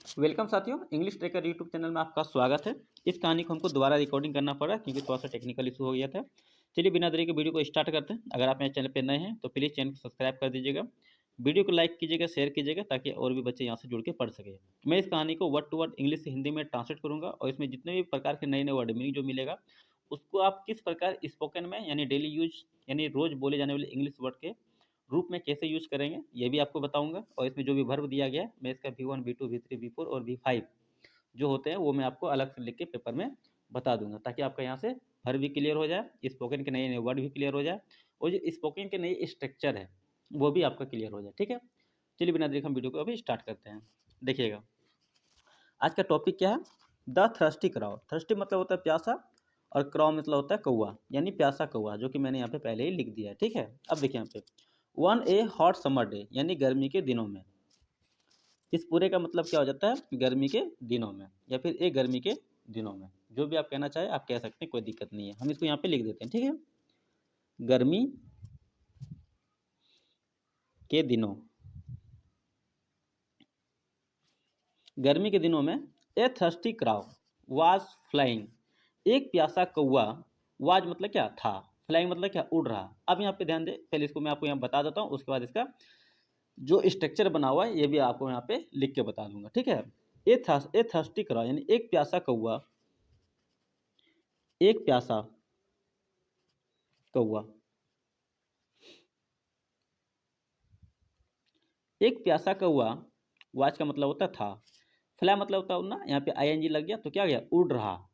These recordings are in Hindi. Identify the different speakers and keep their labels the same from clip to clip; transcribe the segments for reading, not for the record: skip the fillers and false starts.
Speaker 1: वेलकम साथियों, इंग्लिश ट्रेकर यूट्यूब चैनल में आपका स्वागत है। इस कहानी को हमको दोबारा रिकॉर्डिंग करना पड़ा क्योंकि थोड़ा सा टेक्निकल इशू हो गया था। चलिए बिना देरी के वीडियो को स्टार्ट करते हैं। अगर आप मेरे चैनल पर नए हैं तो प्लीज़ चैनल को सब्सक्राइब कर दीजिएगा, वीडियो को लाइक कीजिएगा, शेयर कीजिएगा ताकि और भी बच्चे यहाँ से जुड़ के पढ़ सके। मैं इस कहानी को वर्ड टू वर्ड इंग्लिश से हिंदी में ट्रांसलेट करूँगा और इसमें जितने भी प्रकार के नए नए वर्ड मीनिंग जो मिलेगा उसको आप किस प्रकार स्पोकन में यानी डेली यूज यानी रोज़ बोले जाने वाले इंग्लिश वर्ड के रूप में कैसे यूज करेंगे ये भी आपको बताऊंगा। और इसमें जो भी वर्ब दिया गया है मैं इसका V1 V2 V3 V4 और V5 जो होते हैं वो मैं आपको अलग से लिख के पेपर में बता दूंगा ताकि आपका यहाँ से वर्ब भी क्लियर हो जाए, स्पोकन के नए नए वर्ड भी क्लियर हो जाए और जो स्पोकन के नए स्ट्रक्चर है वो भी आपका क्लियर हो जाए। ठीक है, चलिए बिना देरी हम वीडियो को अभी स्टार्ट करते हैं। देखिएगा आज का टॉपिक क्या है, द थर्स्टी क्राउ। थर्स्टी मतलब होता है प्यासा और क्राउ मतलब होता है कौआ यानी प्यासा कौआ, जो कि मैंने यहाँ पे पहले ही लिख दिया है। ठीक है, अब देखिए यहाँ पे वन ए हॉट समर डे यानी गर्मी के दिनों में। इस पूरे का मतलब क्या हो जाता है, गर्मी के दिनों में या फिर एक गर्मी के दिनों में, जो भी आप कहना चाहे आप कह सकते हैं, कोई दिक्कत नहीं है। हम इसको यहाँ पे लिख देते हैं। ठीक है, गर्मी के दिनों, गर्मी के दिनों में a thirsty crow was flying, एक प्यासा कौआ, वाज मतलब क्या था, फ्लाइंग मतलब क्या उड़ रहा। अब यहाँ पे ध्यान दे, पहले इसको मैं आपको यहाँ बता देता हूँ, उसके बाद इसका जो स्ट्रक्चर बना हुआ है ये भी आपको यहाँ पे लिख के बता दूंगा। ठीक है, ए थर्स्टी क्राउ यानी एक प्यासा कौआ, एक प्यासा कौआ, एक प्यासा कौआ, वाच का मतलब होता था, फ्लाई मतलब होता है उड़ना, यहाँ पे आईएनजी लग गया तो क्या हो गया, उड़ रहा।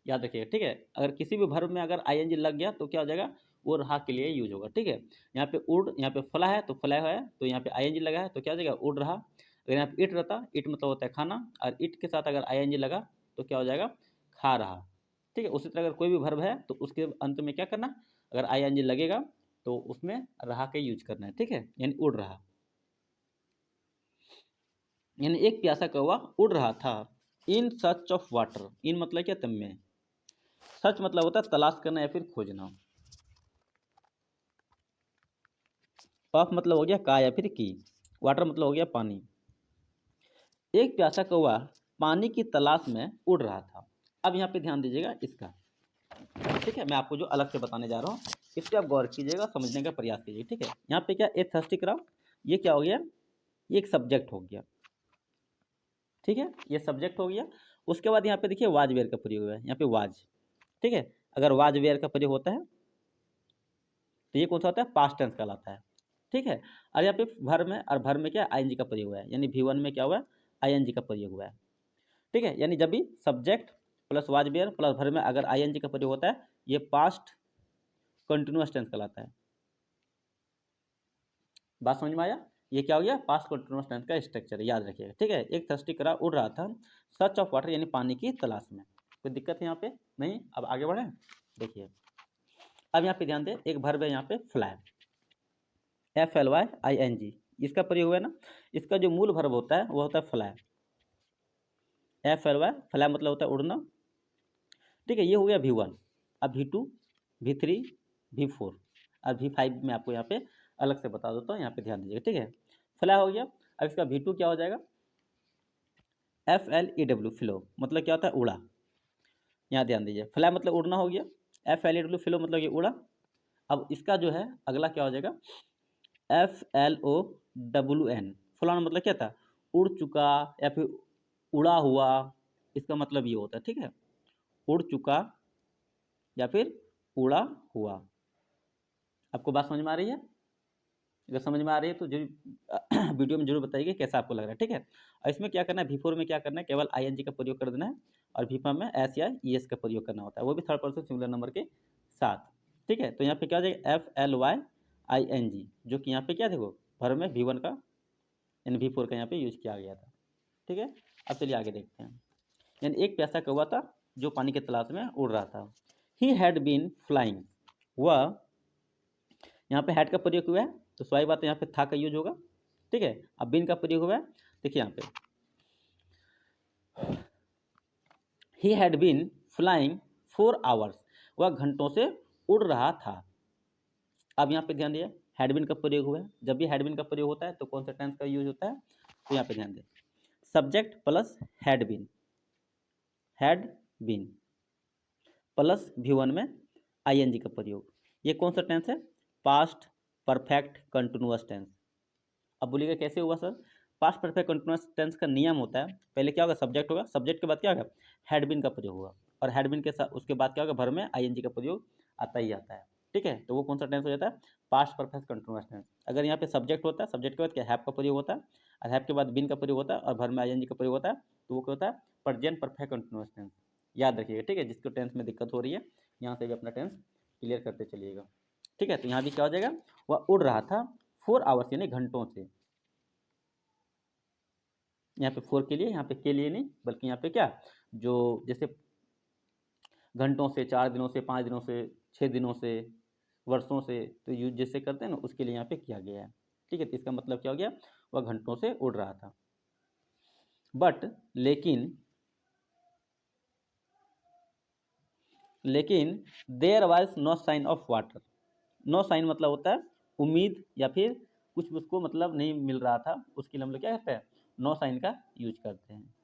Speaker 1: याद रखिएगा। ठीक है, अगर किसी भी वर्ब में अगर आईएनजी लग गया तो क्या हो जाएगा, वो रहा के लिए यूज होगा। ठीक है, यहाँ पे उड़, यहाँ पे फ्लाई है तो फ्लाई है, तो यहाँ पे आईएनजी लगा है तो क्या हो जाएगा, उड़ रहा। अगर यहाँ पे इट रहता, इट मतलब होता है खाना, और इट के साथ अगर आईएनजी लगा तो क्या हो जाएगा, खा रहा। ठीक है, उसी तरह अगर कोई भी वर्ब है तो उसके अंत में क्या करना, अगर आईएनजी लगेगा तो उसमें रहा के यूज करना है। ठीक है, यानी उड़ रहा, यानी एक प्यासा कौवा उड़ रहा था इन सर्च ऑफ वाटर। इन मतलब क्या, तम में। सर्च मतलब होता है तलाश करना या फिर खोजना। ऑफ मतलब हो गया का या फिर की। वाटर मतलब हो गया पानी। एक प्यासा कौवा पानी की तलाश में उड़ रहा था। अब यहाँ पे ध्यान दीजिएगा इसका। ठीक है, मैं आपको जो अलग से बताने जा रहा हूँ इस पर आप गौर कीजिएगा, समझने का प्रयास कीजिए। ठीक है, यहाँ पे क्या ए थर्स्टी क्राउ, ये क्या हो गया, ये एक सब्जेक्ट हो गया। ठीक है, ये सब्जेक्ट हो गया। उसके बाद यहाँ पे देखिए वाज वेयर का प्रयोग है, यहाँ पे वाज। ठीक है, अगर वाज वेयर का प्रयोग होता है तो ये कौन सा होता है, पास्ट टेंस कहलाता है। ठीक है, और यहाँ पे भर में, और भर में क्या आईएनजी का प्रयोग हुआ है, यानी V1 में क्या हुआ है, आईएनजी का प्रयोग हुआ है। ठीक है, यानी जब भी subject plus was were plus भर में अगर आईएनजी का प्रयोग होता है ये पास्ट कंटिन्यूअस टेंस कहलाता है। बात समझ में आया, ये क्या हो गया, पास्ट कंटिन्यूअस टेंस का स्ट्रक्चर, याद रखिएगा। ठीक है, एक थर्स्टी क्राउ उड़ रहा था सर्च ऑफ वाटर यानी पानी की तलाश में। कोई दिक्कत है यहाँ पे नहीं। अब आगे बढ़े, देखिए अब यहाँ पे ध्यान दें, एक वर्ब है यहाँ पे फ्लाई, FLYING, इसका प्रयोग हुआ है ना। इसका जो मूल वर्ब होता है वो होता है फ्लाई, FLY, फ्लाई मतलब होता है उड़ना। ठीक है, ये हो गया V1। अब V2 V3 V4 और V5 में आपको यहाँ पे अलग से बता देता हूँ, यहाँ पे ध्यान दीजिएगा। ठीक है, फ्लाई हो गया। अब इसका V2 क्या हो जाएगा, FLEW, फ्लो मतलब क्या होता है, उड़ा। यहाँ ध्यान दीजिए, फ्लाई मतलब उड़ना हो गया, FLEW फ्लो मतलब ये उड़ा। अब इसका जो है अगला क्या हो जाएगा, FLOWN, फलाना मतलब क्या था, उड़ चुका या फिर उड़ा हुआ, इसका मतलब ये होता है। ठीक है, उड़ चुका या फिर उड़ा हुआ। आपको बात समझ में आ रही है? अगर समझ में आ रही है तो जरूर वीडियो में जरूर बताइए कैसा आपको लग रहा है। ठीक है, और इसमें क्या करना है, V4 में क्या करना है, केवल आईएनजी का प्रयोग कर देना है, और V5 में एस या ES का प्रयोग करना होता है, वो भी थर्ड पर्सन सिंगुलर नंबर के साथ। ठीक है, तो यहाँ पे क्या हो जाएगा, FLYING, जो कि यहाँ पे क्या देखो भर में V1 का यानी V4 का यहाँ पे यूज किया गया था। ठीक है, अब चलिए आगे देखते हैं। यानी एक प्यासा कौवा था जो पानी की तलाश में उड़ रहा था। ही हैड बीन फ्लाइंग, वह, यहाँ पे हैड का प्रयोग हुआ है तो स्वाभाविक बात है यहाँ पे था का यूज होगा। ठीक है, अब बीन का प्रयोग हुआ है, देखिए यहाँ पे ही हैड बीन फ्लाइंग 4 आवर्स, वह घंटों से उड़ रहा था। अब यहाँ पे ध्यान दिया, हैडबिन का प्रयोग हुआ है। जब भी हैडबिन का प्रयोग होता है तो कौन सा टेंस का यूज होता है, तो यहाँ पे ध्यान दें, subject plus had been plus V1 में आईएनजी का प्रयोग। ये कौन सा टेंस है? Past perfect continuous tense. अब बोलिएगा कैसे हुआ sir? Past perfect continuous tense का नियम होता है, पहले क्या होगा? सब्जेक्ट होगा, सब्जेक्ट के बाद क्या होगा? हैड बीन का प्रयोग होगा, और हैड बीन के साथ उसके बाद क्या होगा? भर में आईएनजी का प्रयोग आता ही आता है। ठीक है, तो वो कौन सा टेंस हो जाता है? Past perfect continuous tense. अगर यहाँ पे सब्जेक्ट होता है, सब्जेक्ट के बाद क्या? हैव का प्रयोग होता है, और हैव के बाद बीन का प्रयोग होता है, और भर में आईएनजी का प्रयोग होता है, तो वो क्या होता है? Present perfect continuous tense. याद रखिएगा, ठीक है? जिसको टेंस में दिक्कत हो रही है, यहाँ से भी अपना टेंस क्लियर करते चलिएगा। ठीक है, तो यहाँ भी क्या हो जाएगा? वह उड़ रहा था 4 आवर्स यानी घंटों से। यहाँ पे 4 के लिए, यहाँ पे के लिए नहीं, बल्कि यहाँ पे क्या, जो जैसे घंटों से, 4 दिनों से, 5 दिनों से, 6 दिनों से, वर्षों से, तो यूज जैसे करते हैं ना, उसके लिए यहाँ पे किया गया है। ठीक है, तो इसका मतलब क्या हो गया? वह घंटों से उड़ रहा था। बट लेकिन there was no sign of water. No sign मतलब होता है उम्मीद, या फिर कुछ उसको मतलब नहीं मिल रहा था, उसके लिए हम लोग क्या करते हैं? नो साइन का यूज करते हैं।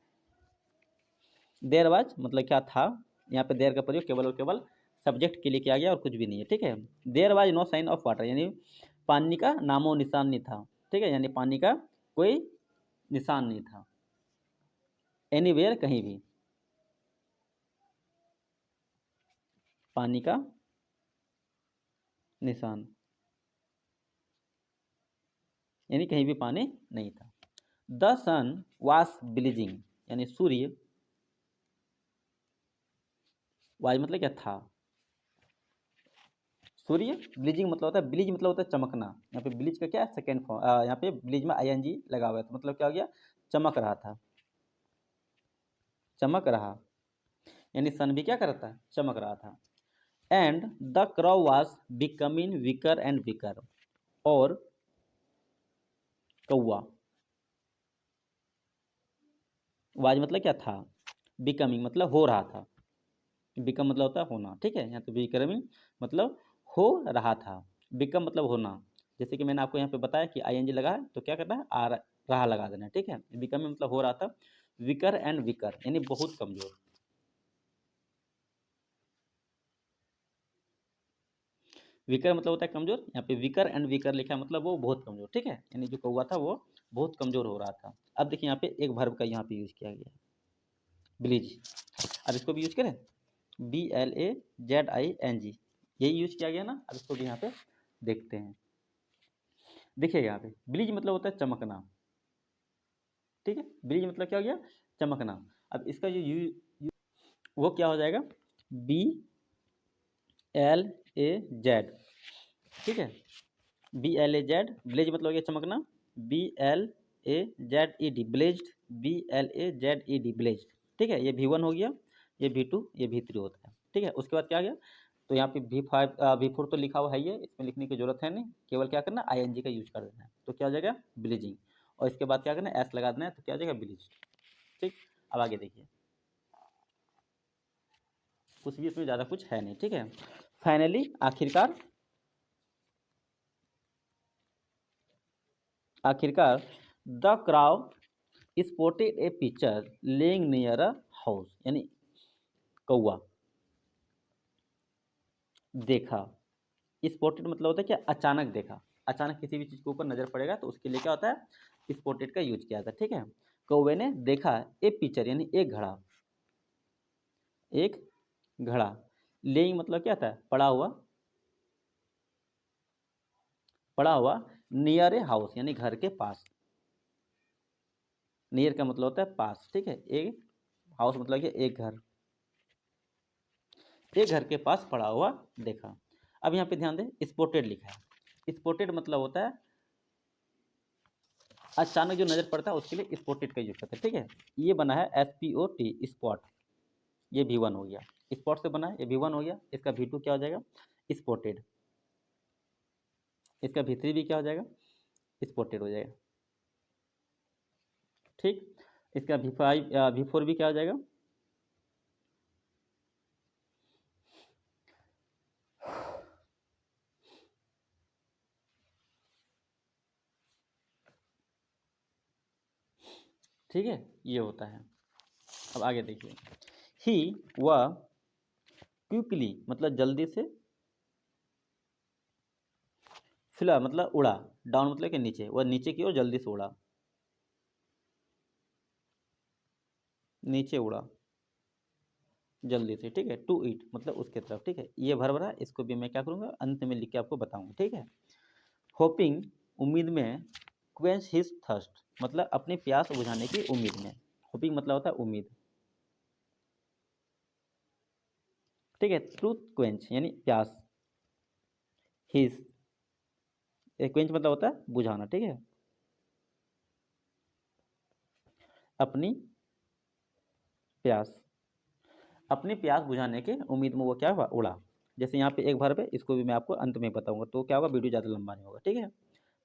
Speaker 1: देयर वाज मतलब क्या था? यहाँ पे देयर का प्रयोग केवल और केवल सब्जेक्ट के लिए किया गया और कुछ भी नहीं है। ठीक है, there was no sign of water यानी पानी का नामो निशान नहीं था। ठीक है, यानी पानी का कोई निशान नहीं था। एनीवेयर कहीं भी, पानी का निशान यानी कहीं भी पानी नहीं था। द सन वाज ब्लीजिंग यानी सूर्य, वाज मतलब क्या? था। सूर्य, ब्लीजिंग मतलब होता है, ब्लीज मतलब होता है चमकना। यहाँ पे ब्लीज का क्या है? Second form. यहाँ पे ब्लीज में आईएनजी लगा हुआ है, तो मतलब क्या हो गया? चमक रहा था। चमक रहा यानी सन भी क्या कर रहा था? चमक रहा था। And the crow was becoming weaker and weaker, और कौआ, वाज मतलब क्या? था। बिकमिंग मतलब हो रहा था। बिकम मतलब होता है होना। ठीक है, यहाँ पे बिकमिंग मतलब हो रहा था। बिकम मतलब होना। जैसे कि मैंने आपको यहाँ पे बताया कि आईएनजी लगा है, तो क्या करना है? रहा लगा देना है। ठीक है, बिकमिंग मतलब हो रहा था। विकर एंड विकर यानी बहुत कमजोर। विकर मतलब होता है कमजोर, यहाँ पे विकर एंड विकर लिखा है, मतलब वो बहुत कमजोर। ठीक है, यानी जो कौवा था वो बहुत कमजोर हो रहा था। अब देखिए यहाँ पे एक वर्ब का यहाँ पे यूज किया गया है, ब्लीज। अब इसको भी यूज करें, BLAZING, यही यूज किया गया ना। अब इसको भी यहाँ पे देखते हैं। देखिएगा यहाँ पे ब्लीज मतलब होता है चमकना। ठीक है, ब्लीज मतलब क्या हो गया? चमकना। अब इसका जो वो क्या हो जाएगा? BLAZ। ठीक है, BLAZ, ब्लेज मतलब हो गया चमकना। BLAZED ब्लेज्ड, BLAZED ब्लेज्ड। ठीक है, ये V1 हो गया, ये V2, ये V3 होता है। ठीक है, उसके बाद क्या आ गया? तो यहाँ पे V5 V4 तो लिखा हुआ है, ये इसमें लिखने की जरूरत है नहीं, केवल क्या करना? आईएनजी का यूज कर देना है। तो क्या हो जाएगा? ब्लीजिंग। और इसके बाद क्या करना है? एस लगा देना है, तो क्या हो जाएगा? ब्लीज। ठीक, अब आगे देखिए, कुछ भी इसमें ज़्यादा कुछ है नहीं। ठीक है, फाइनली आखिरकार the crow spotted a pitcher lying near a house यानी कौआ देखा। स्पॉटेड मतलब होता है क्या? अचानक देखा। अचानक किसी भी चीज़ के ऊपर नजर पड़ेगा तो उसके लिए क्या होता है? स्पॉटेड का यूज किया जाता है। ठीक है, कौवे ने देखा ए पिक्चर यानी एक घड़ा, एक घड़ा। लेइंग मतलब क्या था? पड़ा हुआ, पड़ा हुआ। नियर ए हाउस यानी घर के पास। नियर का मतलब होता है पास। ठीक है, एक हाउस मतलब कि एक घर, एक घर के पास पड़ा हुआ देखा। अब यहाँ पे ध्यान दें, स्पॉटेड लिखा है। स्पॉटेड मतलब होता है अचानक जो नजर पड़ता है, उसके लिए स्पॉटेड का यूज करते हैं। ठीक है, ये बना है SPOT स्पॉट, ये V1 हो गया। स्पॉट से बना है, ये V1 हो गया। इसका V2 क्या हो जाएगा? स्पॉटेड। इसका V3 भी क्या हो जाएगा? स्पॉटेड हो जाएगा। ठीक, इसका V5 V4 भी क्या हो जाएगा? ठीक है, ये होता है। अब आगे देखिए, ही वह क्विकली मतलब जल्दी से, फ्ला मतलब उड़ा, डाउन मतलब कि नीचे, वह नीचे की ओर जल्दी से उड़ा, नीचे उड़ा जल्दी से, ठीक है। टू ईट मतलब उसके तरफ, ठीक है। ये भर भरा, इसको भी मैं क्या करूँगा, अंत में लिख के आपको बताऊंगा, ठीक है। होपिंग उम्मीद में, क्वेंच हिज थर्स्ट मतलब अपनी प्यास बुझाने की उम्मीद में। होपिंग मतलब होता है उम्मीद, ठीक है। ट्रूथ क्वेंच यानी प्यास, हिज क्वेंच मतलब होता है बुझाना, ठीक है। अपनी प्यास, अपनी प्यास बुझाने के उम्मीद में वो क्या हुआ, उड़ा। जैसे यहाँ पे एक वर्ब है, इसको भी मैं आपको अंत में बताऊंगा, तो क्या होगा, वीडियो ज़्यादा लंबा नहीं होगा, ठीक है।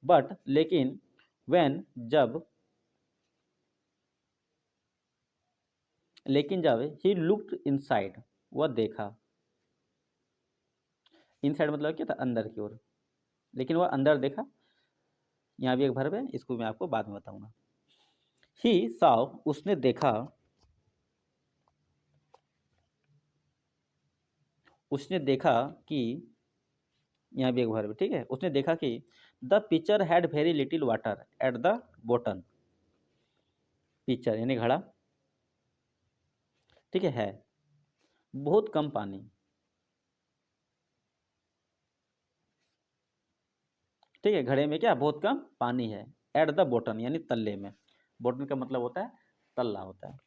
Speaker 1: बट लेकिन, व्हेन जब, लेकिन जब ही लुक्ड इनसाइड वह देखा, इनसाइड मतलब क्या था, अंदर की ओर, लेकिन वह अंदर देखा, यहाँ भी एक वर्ब है, इसको मैं आपको बाद में बताऊंगा। ही साव उसने देखा, उसने देखा कि, यहाँ भी एक वर्ब, ठीक है। उसने देखा कि the picture had very little water at the bottom, picture यानी घड़ा, ठीक है बहुत कम पानी, ठीक है। घड़े में क्या बहुत कम पानी है, एट द बॉटम यानी तल्ले में, बॉटम का मतलब होता है तल्ला होता है,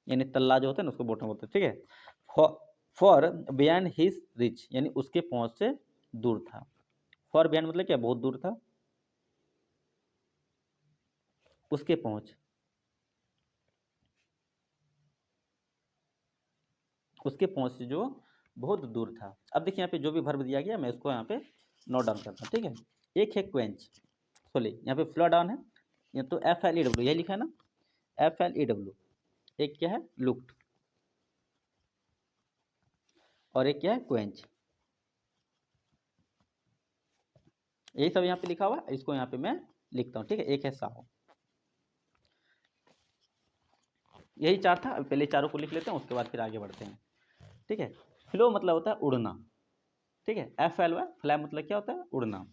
Speaker 1: यानी तल्ला जो होता है ना उसको बॉटम बोलते हैं, ठीक है। फॉर बियॉन्ड हिज रिच यानी उसके पहुंच से दूर था, फॉर बियॉन्ड मतलब क्या बहुत दूर था, उसके पहुंच, उसके पहुंच से जो बहुत दूर था। अब देखिए यहाँ पे जो भी वर्ब दिया गया, मैं इसको यहाँ पे नोट डाउन करता हूँ, ठीक है। एक है क्वेंच, सॉरी यहाँ पे फ्लो डाउन है, ये तो FLEW यही लिखा है ना, FLEW। एक क्या है, लुक्ड, और एक क्या है, क्वेंच। यही सब यहाँ पे लिखा हुआ है, इसको यहाँ पे मैं लिखता हूँ, ठीक है। एक है साहो, यही चार था। अब पहले चारों को लिख लेते हैं, उसके बाद फिर आगे बढ़ते हैं, ठीक है। फ्लो मतलब होता है उड़ना, ठीक है। FLY फ्लाई मतलब क्या होता है, उड़ना।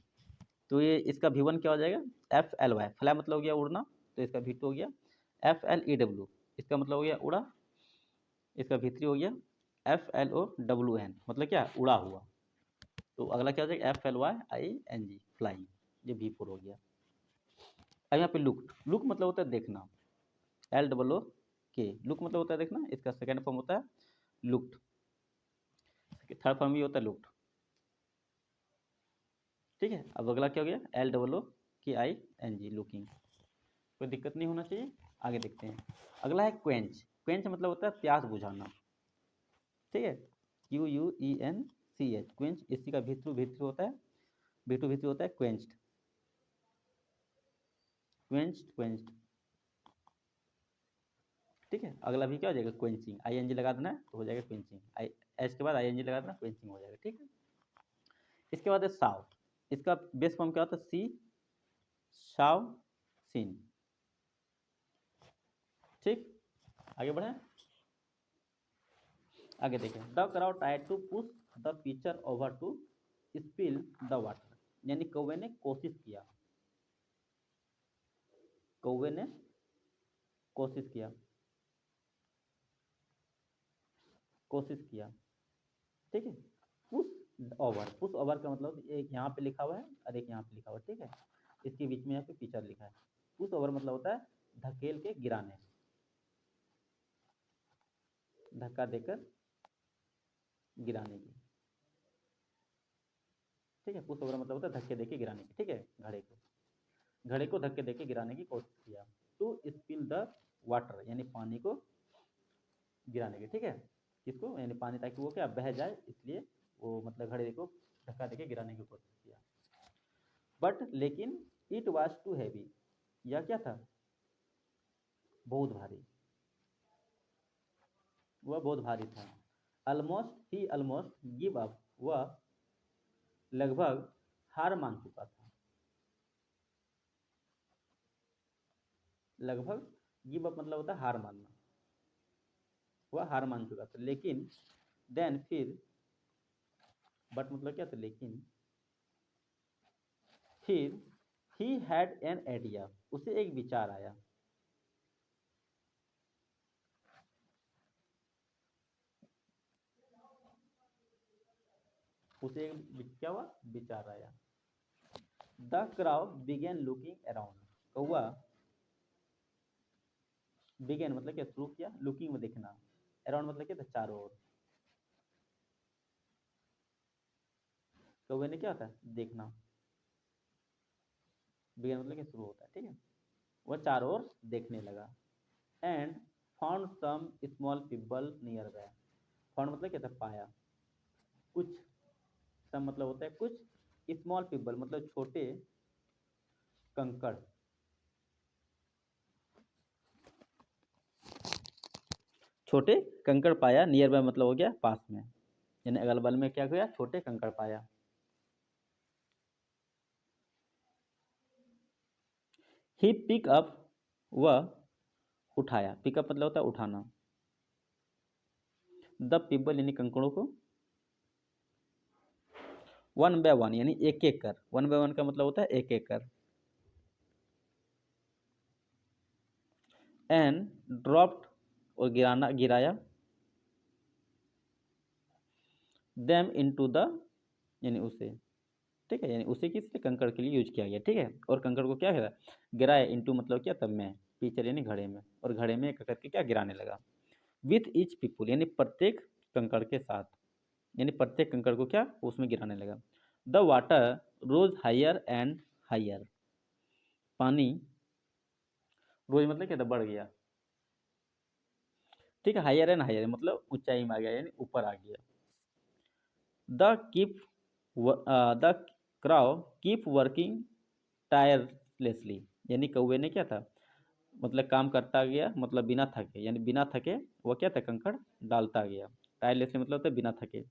Speaker 1: तो ये इसका V1 क्या हो जाएगा, FLY फ्लाई मतलब हो गया उड़ना, तो इसका V2 हो गया FLEW, इसका मतलब हो गया उड़ा, इसका V3 हो गया FLOWN मतलब क्या, उड़ा हुआ। तो अगला क्या हो जाएगा, FLYING फ्लाइंग, ये V4 हो गया। अब यहाँ पे लुक, लुक मतलब होता है देखना, LOOK, लुक मतलब होता है देखना, इसका सेकंड फॉर्म होता है लुक्ड, थर्ड फॉर्म भी होता है लुक्ड, ठीक है। अब अगला क्या हो गया, LOOKING लुकिंग, कोई दिक्कत नहीं होना चाहिए। आगे देखते हैं, अगला है क्वेंच, क्वेंच मतलब होता है प्यास बुझाना, ठीक है। QUENCH क्वेंच, इसी का भित्रु भित्रु होता है, भित्रु भित्रु होता है क्वेंच्ड, क्वेंच्ड क्वेंच्ड, ठीक है। अगला भी क्या हो जाएगा, क्वेंचिंग, ING लगा देना है तो हो जाएगा क्वेंचिंग, एच के बाद ING लगा देना, क्वेंचिंग हो जाएगा, ठीक है। इसके बाद है साव, इसका बेस फॉर्म क्या होता है, सी साव सीन, ठीक। आगे बढ़े, आगे देखें, the crowd try to push the pitcher over to spill the water यानी कौवे ने कोशिश किया, कौवे ने कोशिश किया, कोशिश किया, ठीक है। पुश ओवर का मतलब एक यहाँ पे लिखा हुआ है और एक यहाँ पे लिखा हुआ है, ठीक है। इसके बीच में यहाँ पे पिक्चर लिखा है। पुश ओवर मतलब होता है धकेल के गिराने, धक्का देकर गिराने की, ठीक है। पुश ओवर मतलब होता है धक्के देके गिराने की, ठीक है। घड़े को धक्के देके गिराने की कोशिश किया। टू स्पिल द वाटर यानी पानी को गिराने की, ठीक है। किसको, यानी पानी, ताकि वो क्या बह जाए, इसलिए वो मतलब घड़े को धक्का देके गिराने की कोशिश किया। बट लेकिन, इट वॉज टू हैवी, यह क्या था, बहुत भारी, वह बहुत भारी था। ऑलमोस्ट गिव अप, वह लगभग हार मान चुका था, लगभग गिव अप मतलब होता है हार मानना, वह हार मान चुका था। लेकिन देन फिर, बट मतलब क्या था, लेकिन फिर ही हैड एन आइडिया, उसे एक विचार आया। उसे एक क्या हुआ, विचार आया। The crow began looking around, कौआ बिगेन मतलब क्या, शुरू किया, लुकिंग में देखना, अराउंड मतलब क्या था, चारों ओर। कौवे ने क्या होता है, देखना, बिगेन मतलब क्या, शुरू होता है, ठीक है। वह चारों ओर देखने लगा। And found some small pebble nearby, found मतलब क्या था, पाया, कुछ, सम मतलब होता है कुछ, स्मॉल पिबल मतलब छोटे कंकड़, छोटे कंकड़ पाया, नियर बाय मतलब हो गया पास में, यानी अगल बगल में क्या गया, छोटे कंकड़ पाया। ही पिक अप, वह उठाया, पिकअप मतलब होता है उठाना, द पिबल यानी कंकड़ों को, वन बाय वन यानी एक एक कर, वन बाय वन का मतलब होता है एक एक कर। एंड ड्रॉप्ड और गिराना, गिराया, देम इनटू द यानी उसे, ठीक है, यानी उसे किस कंकड़ के लिए यूज किया गया, ठीक है। और कंकड़ को क्या करा, गिराया, इनटू मतलब क्या, तब में, टीचर यानी घड़े में, और घड़े में एक करके क्या गिराने लगा। विथ ईच पीपुल यानी प्रत्येक कंकड़ के साथ, यानी प्रत्येक कंकड़ को क्या उसमें गिराने लगा। The water rose higher and higher, पानी रोज मतलब क्या था, बढ़ गया, ठीक है। हायर एंड हायर मतलब ऊंचाई में आ गया, यानी ऊपर आ गया। The keep the crow keep working tirelessly, यानी कौवे ने क्या था, मतलब काम करता गया, मतलब बिना थके, यानी बिना थके वो क्या था, कंकड़ डालता गया। टायरलेसली मतलब होता है बिना थके,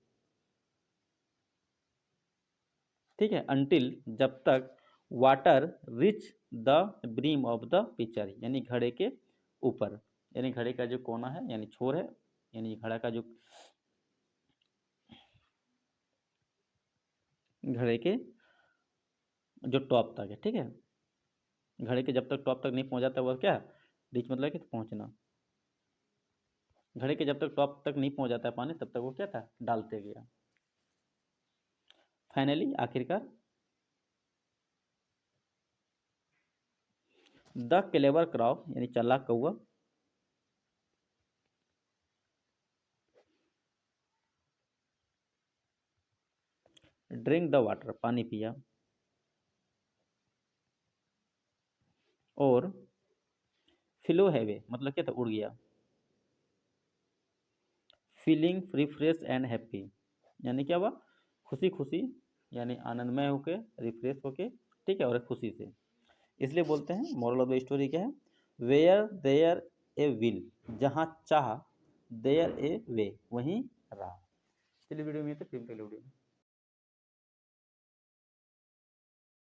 Speaker 1: ठीक है। अनटिल जब तक water rich the brim of the picture, यानी घड़े के ऊपर, यानी घड़े का जो कोना है यानी छोर है, यानी घड़ा का जो घड़े के जो टॉप तक है, ठीक है। घड़े के जब तक टॉप तक नहीं पहुंच जाता वह क्या, रिच मतलब कि पहुंचना। घड़े के जब तक टॉप तक नहीं पहुंच जाता है पानी, तब तक वो क्या था, डालते गया। फाइनली आखिरकार, द क्लेवर क्राउ यानी चालाक कौआ, ड्रिंक द वाटर पानी पिया, और फ्लो हैवे मतलब क्या था, उड़ गया। फीलिंग रिफ्रेश एंड हैप्पी, यानी क्या हुआ, खुशी खुशी, यानी आनंदमय होके, रिफ्रेश होके, ठीक है, और खुशी से। इसलिए बोलते हैं, मॉरल ऑफ द स्टोरी क्या है, वेयर देयर ए विल, जहाँ चाह, देयर ए वे, वहीं राह। चलिए वीडियो में, तो फिर वीडियो में।